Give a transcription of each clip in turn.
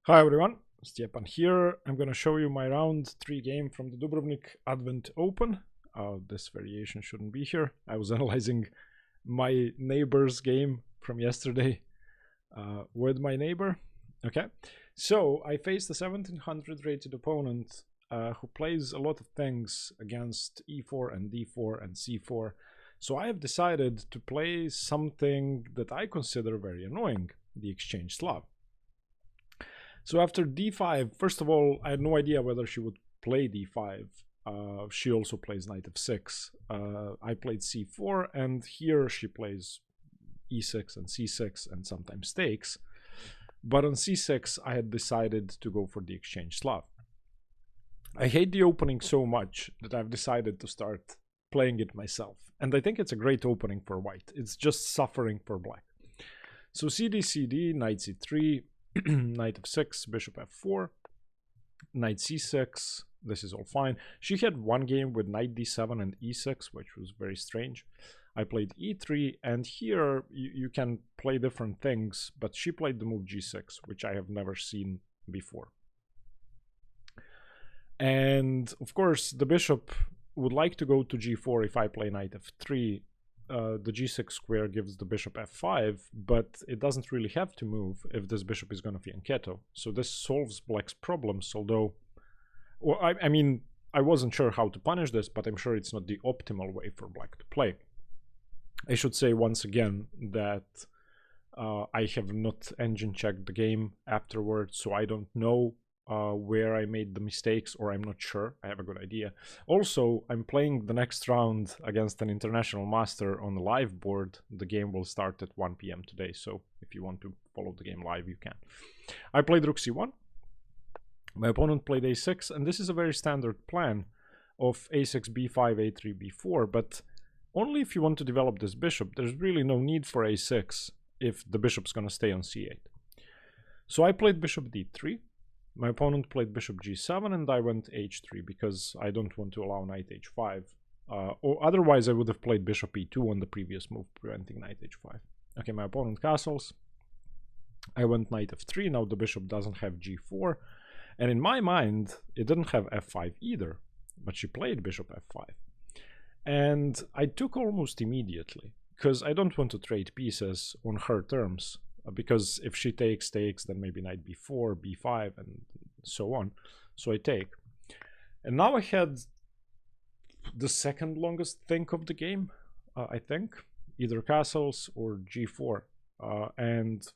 Hi everyone, Stepan here. I'm gonna show you my round 3 game from the Dubrovnik Advent Open. This variation shouldn't be here. I was analyzing my neighbor's game from yesterday with my neighbor. Okay, so I faced a 1700 rated opponent who plays a lot of things against e4 and d4 and c4. So I have decided to play something that I consider very annoying, the exchange Slav. So after d5, first of all, I had no idea whether she would play d5. She also plays knight f6. I played c4, and here she plays e6 and c6 and sometimes takes. But on c6, I had decided to go for the exchange Slav. I hate the opening so much that I've decided to start playing it myself. And I think it's a great opening for white. It's just suffering for black. So cd, cd, knight c3, knight f6, bishop f4, knight c6. This is all fine. She had one game with knight d7 and e6, which was very strange. I played e3, and here you can play different things, but she played the move g6, which I have never seen before. And of course, the bishop would like to go to g4 if I play knight f3. The g6 square gives the bishop f5, but it doesn't really have to move if this bishop is going to fianchetto. So this solves black's problems, although, well, I mean, I wasn't sure how to punish this, but I'm sure it's not the optimal way for black to play. I should say once again that I have not engine checked the game afterwards, so I don't know where I made the mistakes, or I'm not sure. I have a good idea. Also, I'm playing the next round against an international master on the live board. The game will start at 1 p.m. today, so if you want to follow the game live, you can. I played rook c1. My opponent played a6, and this is a very standard plan of a6, b5, a3, b4, but only if you want to develop this bishop. There's really no need for a6 if the bishop's going to stay on c8. So I played bishop d3. My opponent played bishop g7, and I went h3 because I don't want to allow knight h5. Or otherwise, I would have played bishop e2 on the previous move, preventing knight h5. Okay, my opponent castles. I went knight f3. Now the bishop doesn't have g4. And in my mind, it didn't have f5 either. But she played bishop f5. And I took almost immediately, because I don't want to trade pieces on her terms. Because if she takes, then maybe knight b4, b5, and so on. So I take. And now I had the second longest think of the game, I think. Either castles or g4. And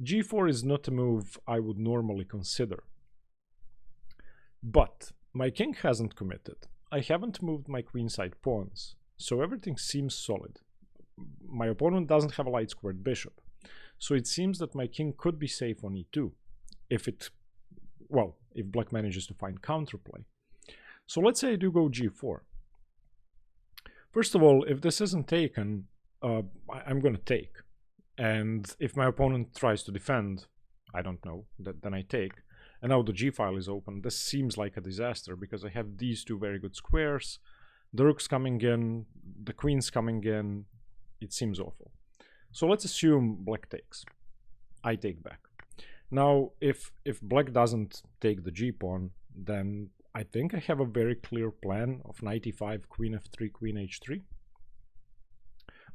g4 is not a move I would normally consider. But my king hasn't committed. I haven't moved my queenside pawns. So everything seems solid. My opponent doesn't have a light squared bishop. So it seems that my king could be safe on e2 if black manages to find counterplay. So let's say I do go g4. First of all, if this isn't taken, I'm going to take. And if my opponent tries to defend, I don't know, then I take. And now the g file is open. This seems like a disaster because I have these two very good squares. The rook's coming in, the queen's coming in. It seems awful. So let's assume black takes. I take back. Now, if black doesn't take the g-pawn, then I think I have a very clear plan of knight e5, queen f3, queen h3.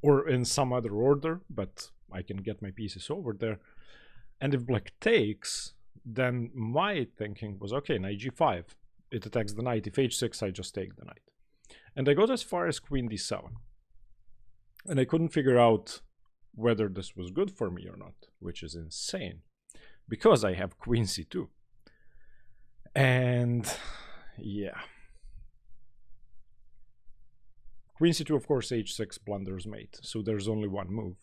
Or in some other order, but I can get my pieces over there. And if black takes, then my thinking was, okay, knight g5. It attacks the knight. If h6, I just take the knight. And I got as far as queen d7. And I couldn't figure out whether this was good for me or not, which is insane, because I have queen c2. And yeah. Queen c2, of course, h6 blunders mate, so there's only one move.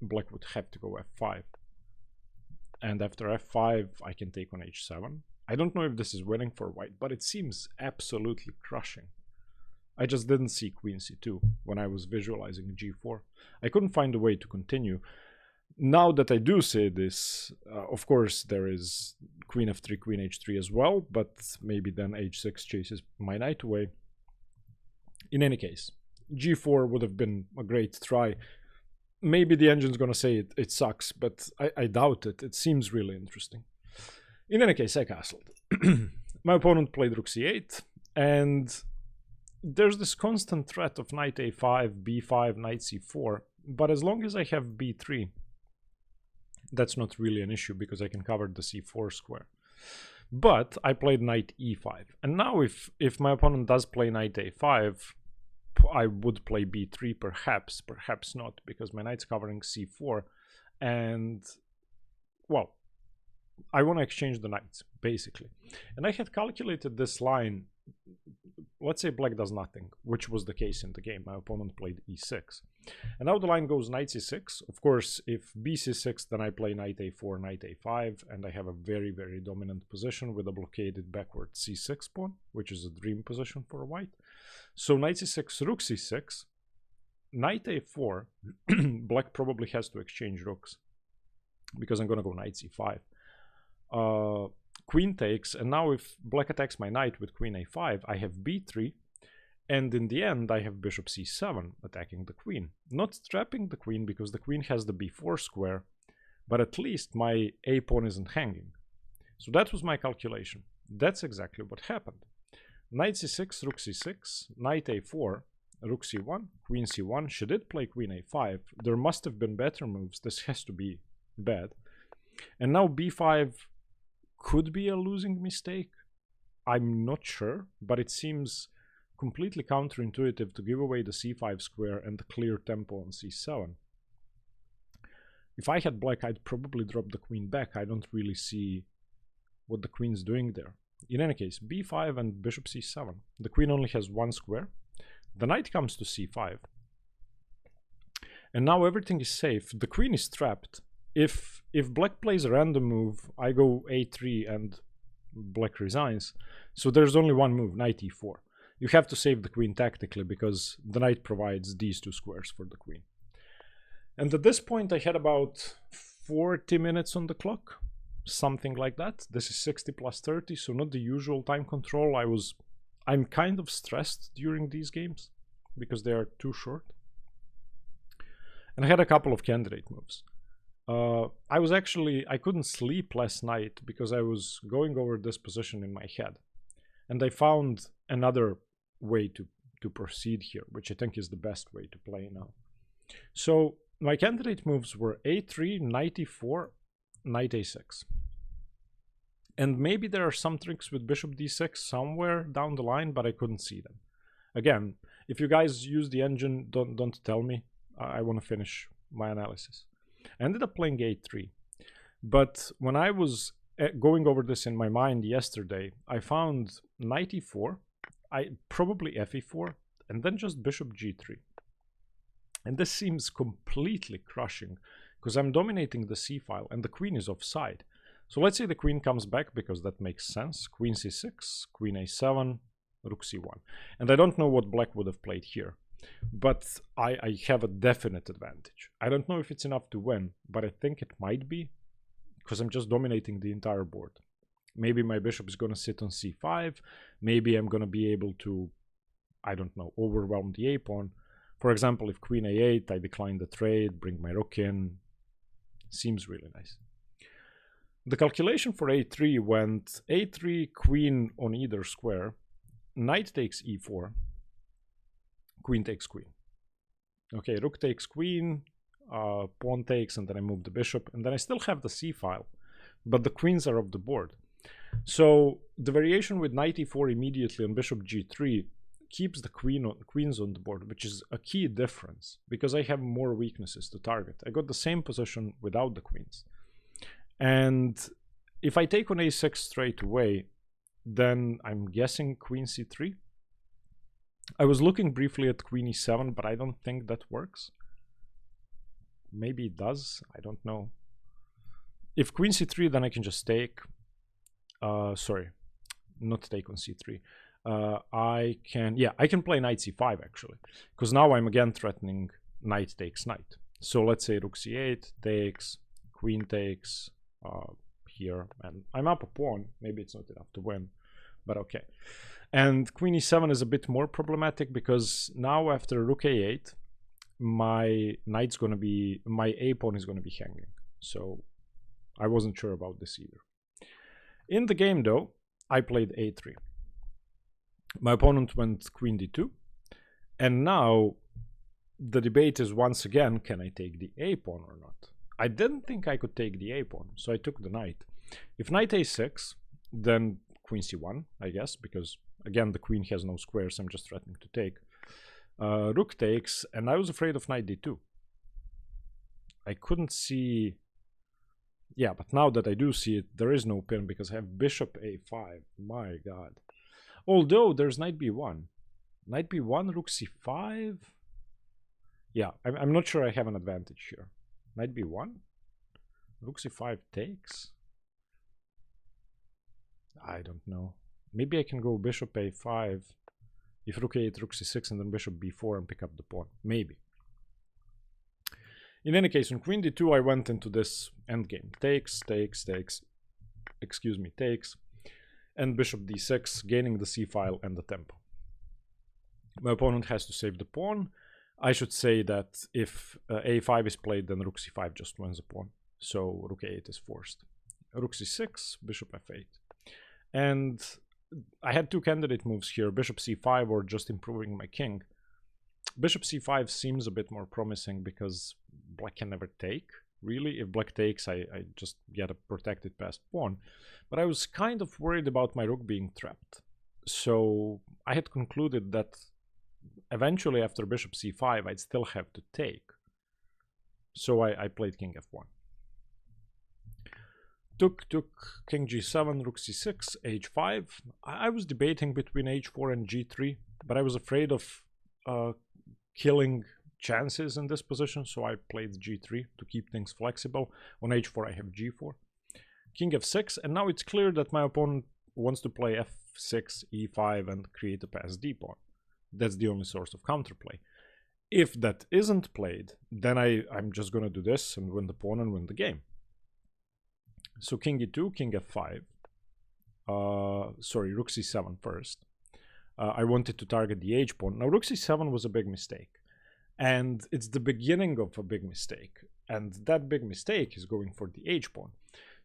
Black would have to go f5. And after f5, I can take on h7. I don't know if this is winning for white, but it seems absolutely crushing. I just didn't see queen c2 when I was visualizing g4. I couldn't find a way to continue. Now that I do see this, of course, there is queen f3, queen h3 as well, but maybe then h6 chases my knight away. In any case, g4 would have been a great try. Maybe the engine's gonna say it sucks, but I doubt it. It seems really interesting. In any case, I castled. My opponent played rook c8, and there's this constant threat of knight a5, b5, knight c4, but as long as I have b3, that's not really an issue because I can cover the c4 square. But I played knight e5, and now if my opponent does play knight a5, I would play b3 perhaps, perhaps not, because my knight's covering c4, and, well, I want to exchange the knights, basically. And I had calculated this line. Let's say black does nothing, which was the case in the game. My opponent played e6. And now the line goes knight c6. Of course, if b c6, then I play knight a4, knight a5, and I have a very, very dominant position with a blockaded backward c6 pawn, which is a dream position for white. So knight c6, rook c6, knight a4. Black probably has to exchange rooks because I'm going to go knight c5. Queen takes, and now if black attacks my knight with queen a5, I have b3, and in the end I have bishop c7 attacking the queen. Not trapping the queen because the queen has the b4 square, but at least my a pawn isn't hanging. So that was my calculation. That's exactly what happened. Knight c6, rook c6, knight a4, rook c1, queen c1. She did play queen a5. There must have been better moves. This has to be bad. And now b5 could be a losing mistake. I'm not sure, but it seems completely counterintuitive to give away the c5 square and the clear tempo on c7. If I had black, I'd probably drop the queen back. I don't really see what the queen's doing there. In any case, b5 and bishop c7. The queen only has one square. The knight comes to c5. And now everything is safe. The queen is trapped. If black plays a random move, I go a3 and black resigns. So there's only one move, knight e4. You have to save the queen tactically because the knight provides these two squares for the queen. And at this point I had about 40 minutes on the clock, something like that. This is 60 plus 30, so not the usual time control. I'm kind of stressed during these games because they are too short. And I had a couple of candidate moves. I couldn't sleep last night because I was going over this position in my head. And I found another way to proceed here, which I think is the best way to play now. So my candidate moves were a3, knight e4, knight a6. And maybe there are some tricks with bishop d6 somewhere down the line, but I couldn't see them. Again, if you guys use the engine, don't tell me. I want to finish my analysis. I ended up playing a3, but when I was going over this in my mind yesterday, I found knight e4, probably fe4, and then just bishop g3. And this seems completely crushing because I'm dominating the c file and the queen is offside. So let's say the queen comes back because that makes sense. Queen c6, queen a7, rook c1. And I don't know what black would have played here. But I have a definite advantage. I don't know if it's enough to win, but I think it might be because I'm just dominating the entire board. Maybe my bishop is going to sit on c5. Maybe I'm going to be able to, I don't know, overwhelm the a-pawn. For example, if queen a8, I decline the trade, bring my rook in. Seems really nice. The calculation for a3 went a3, queen on either square, knight takes e4, queen takes queen. Okay, rook takes queen, pawn takes, and then I move the bishop, and then I still have the c file, but the queens are off the board. So the variation with knight e4 immediately on bishop g3 keeps the queens on the board, which is a key difference because I have more weaknesses to target. I got the same position without the queens. And if I take on a6 straight away, then I'm guessing queen c3. I was looking briefly at queen e7, but I don't think that works. Maybe it does, I don't know. If queen c3, then I can just take, sorry, not take on c3. I can play knight c5 actually, because now I'm again threatening knight takes knight. So let's say rook c8 takes, queen takes here, and I'm up a pawn. Maybe it's not enough to win, but okay. And queen e7 is a bit more problematic because now after rook a8, my knight's gonna be, my a pawn is gonna be hanging. So I wasn't sure about this either. In the game, though, I played a3. My opponent went queen d2. And now the debate is once again, can I take the a pawn or not? I didn't think I could take the a pawn, so I took the knight. If knight a6, then queen c1, I guess, because again, the queen has no squares, I'm just threatening to take. Rook takes, and I was afraid of knight d2. I couldn't see... Yeah, but now that I do see it, there is no pin because I have bishop a5. My god. Although there's knight b1. Knight b1, rook c5. Yeah, I'm not sure I have an advantage here. Knight b1. Rook c5 takes. I don't know. Maybe I can go bishop a5. If rook a8, rook c6, and then bishop b4 and pick up the pawn. Maybe. In any case, on queen d2, I went into this endgame. Takes, takes, takes. Excuse me, takes. And bishop d6, gaining the c file and the tempo. My opponent has to save the pawn. I should say that if a5 is played, then rook c5 just wins the pawn. So rook a8 is forced. Rook c6, bishop f8. And I had two candidate moves here, bishop c5 or just improving my king. Bishop c5 seems a bit more promising because black can never take, really. If black takes, I just get a protected passed pawn. But I was kind of worried about my rook being trapped. So I had concluded that eventually after bishop c5, I'd still have to take. So I played king f1. Took king g7, rook c6, h5. I was debating between h4 and g3, but I was afraid of killing chances in this position, so I played g3 to keep things flexible. On h4 I have g4. King f6, and now it's clear that my opponent wants to play f6, e5 and create a passed d pawn. That's the only source of counterplay. If that isn't played, then I'm just gonna do this and win the pawn and win the game. So king e2, king f5. Sorry, rook c7 first. I wanted to target the h pawn. Now rook c7 was a big mistake. And it's the beginning of a big mistake. And that big mistake is going for the h pawn.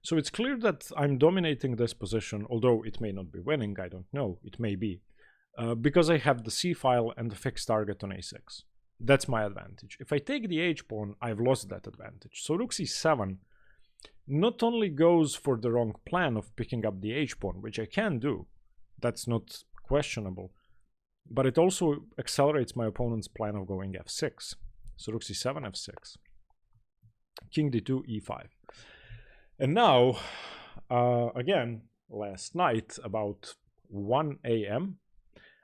So it's clear that I'm dominating this position, although it may not be winning, I don't know, it may be. Because I have the c file and the fixed target on a6. That's my advantage. If I take the h pawn, I've lost that advantage. So rook c7 not only goes for the wrong plan of picking up the h pawn, which I can do, that's not questionable, but it also accelerates my opponent's plan of going f6. So rook c7, f6. King d2, e5. And now, again, last night, about 1 a.m.,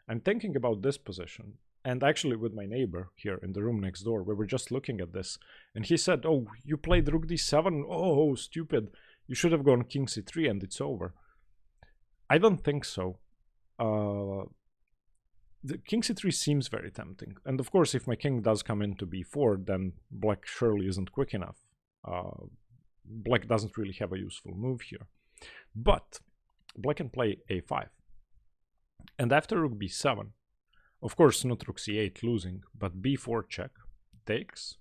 I'm thinking about this position. And actually with my neighbor here in the room next door, we were just looking at this. And he said, oh, you played rook d7? Oh, stupid. You should have gone king c3 and it's over. I don't think so. The king c3 seems very tempting. And of course, if my king does come into b4, then black surely isn't quick enough. Black doesn't really have a useful move here. But black can play a5. And after rook b7, of course not rook c8 losing, but b4 check, takes,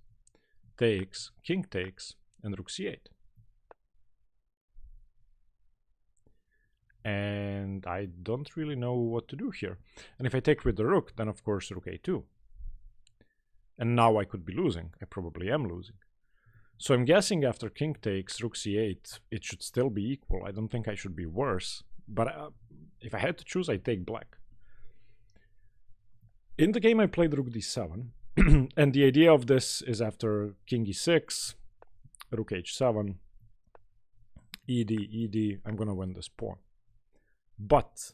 takes, king takes, and rook c8. And I don't really know what to do here. And if I take with the rook, then of course rook a2. And now I could be losing. I probably am losing. So I'm guessing after king takes, rook c8, it should still be equal. I don't think I should be worse. But if I had to choose, I'd take black. In the game, I played rook d7. And the idea of this is after king e6, rook h7, ed, ed, I'm going to win this pawn. But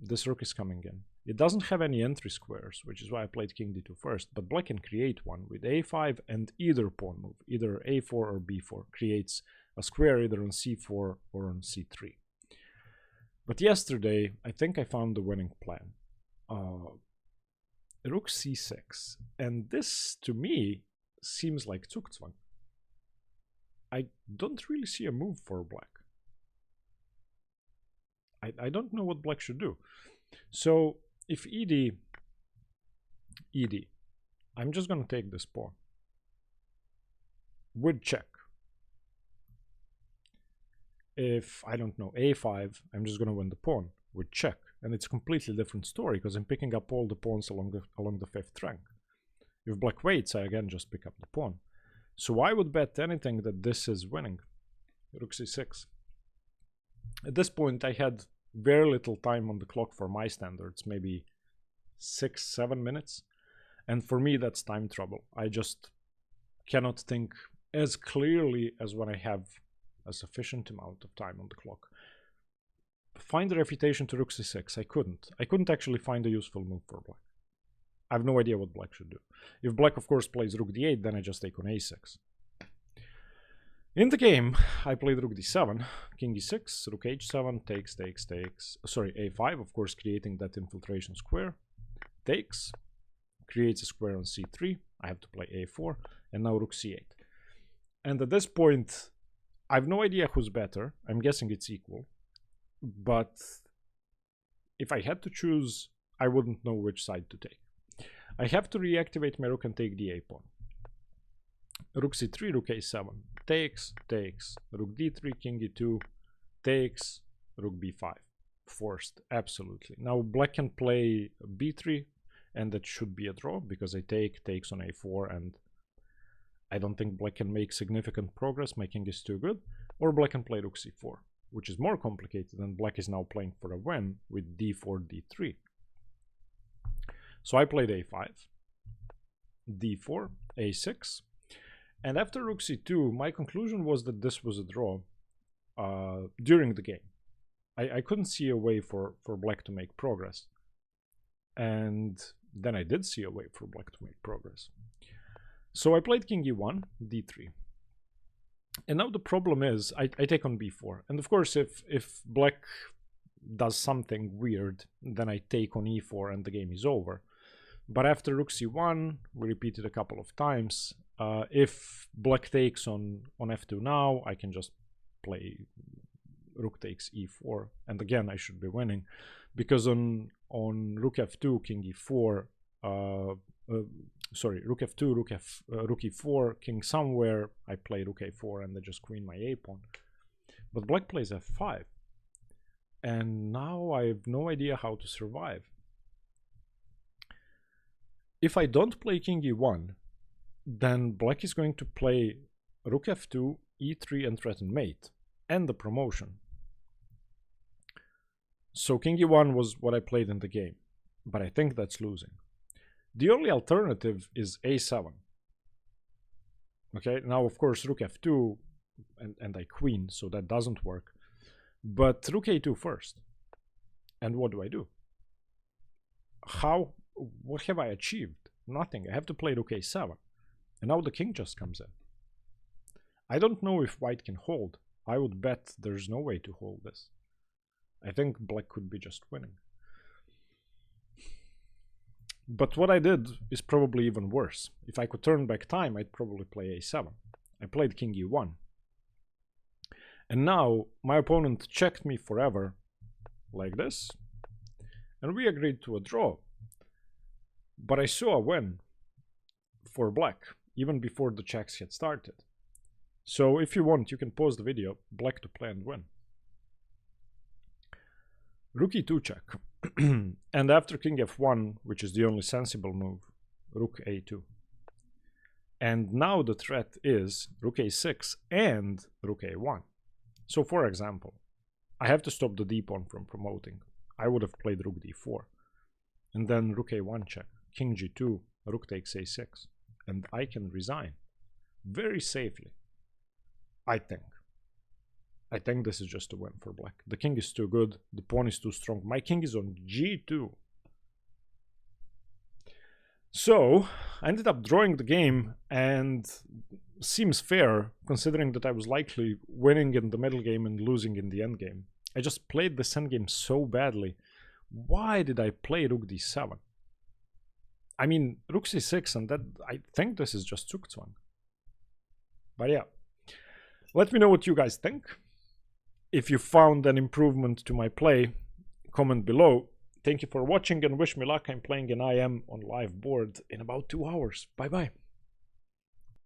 this rook is coming in. It doesn't have any entry squares, which is why I played king d2 first. But black can create one with a5 and either pawn move, either a4 or b4, creates a square either on c4 or on c3. But yesterday, I think I found the winning plan. Rook c6. And this, to me, seems like Zugzwang. I don't really see a move for black. I don't know what black should do. So if ed, ed, I'm just going to take this pawn with check. if, I don't know, a5, I'm just going to win the pawn with check. And it's a completely different story because I'm picking up all the pawns along the 5th rank. If black waits, I again just pick up the pawn. So I would bet anything that this is winning. Rook c6. At this point, I had very little time on the clock for my standards, maybe 6-7 minutes. And for me, that's time trouble. I just cannot think as clearly as when I have a sufficient amount of time on the clock. Find a refutation to rook c6. I couldn't actually find a useful move for black. I have no idea what black should do. If black, of course, plays rook d8, then I just take on a6. In the game, I played rook d7, king e6, rook h7, takes. Sorry, a5, of course, creating that infiltration square. Takes, creates a square on c3. I have to play a4, and now rook c8. And at this point, I have no idea who's better. I'm guessing it's equal. But if I had to choose, I wouldn't know which side to take. I have to reactivate my rook and take the a pawn. Rook c3, rook a7, takes, rook d3, king e2, takes, rook b5. Forced, absolutely. Now black can play b3, and that should be a draw, because I takes on a4, and I don't think black can make significant progress. My king is too good. Or black can play rook c4, which is more complicated, and black is now playing for a win with d4, d3. So I played a5, d4, a6, and after rook c2, my conclusion was that this was a draw during the game. I couldn't see a way for black to make progress. And then I did see a way for black to make progress. So I played king e1, d3. And now the problem is, I take on b4. And of course, if black does something weird, then I take on e4 and the game is over. But after rook c1, we repeat it a couple of times. If black takes on f2 now, I can just play rook takes e4. And again, I should be winning. Because on rook f2, king e4, sorry, rook f2, rook e4, king somewhere, I play rook a4 and I just queen my a pawn. But black plays f5. And now I have no idea how to survive. If I don't play king e1, then black is going to play rook f2, e3 and threaten mate, and the promotion. So king e1 was what I played in the game, but I think that's losing. The only alternative is a7. Okay, now of course rook f2 and I queen, so that doesn't work. But rook a2 first. And what do I do? What have I achieved? Nothing. I have to play rook a7. And now the king just comes in. I don't know if white can hold. I would bet there's no way to hold this. I think black could be just winning. But what I did is probably even worse. If I could turn back time, I'd probably play a7. I played king e1. And now my opponent checked me forever, like this. And we agreed to a draw. But I saw a win for black, even before the checks had started. So if you want, you can pause the video, black to play and win. Rook e2 check. And after king f1, which is the only sensible move, rook a2. And now the threat is rook a6 and rook a1. So for example, I have to stop the d-pawn from promoting. I would have played rook d4. And then rook a1 check, king g2, rook takes a6. And I can resign very safely, I think. I think this is just a win for black. The king is too good. The pawn is too strong. My king is on g2. So I ended up drawing the game, and seems fair considering that I was likely winning in the middle game and losing in the end game. I just played this endgame so badly. Why did I play rook d7? I mean, rook c6, and that, I think this is just Zugzwang. But yeah, let me know what you guys think. If you found an improvement to my play, comment below. Thank you for watching and wish me luck. I'm playing an IM on live board in about 2 hours. Bye bye.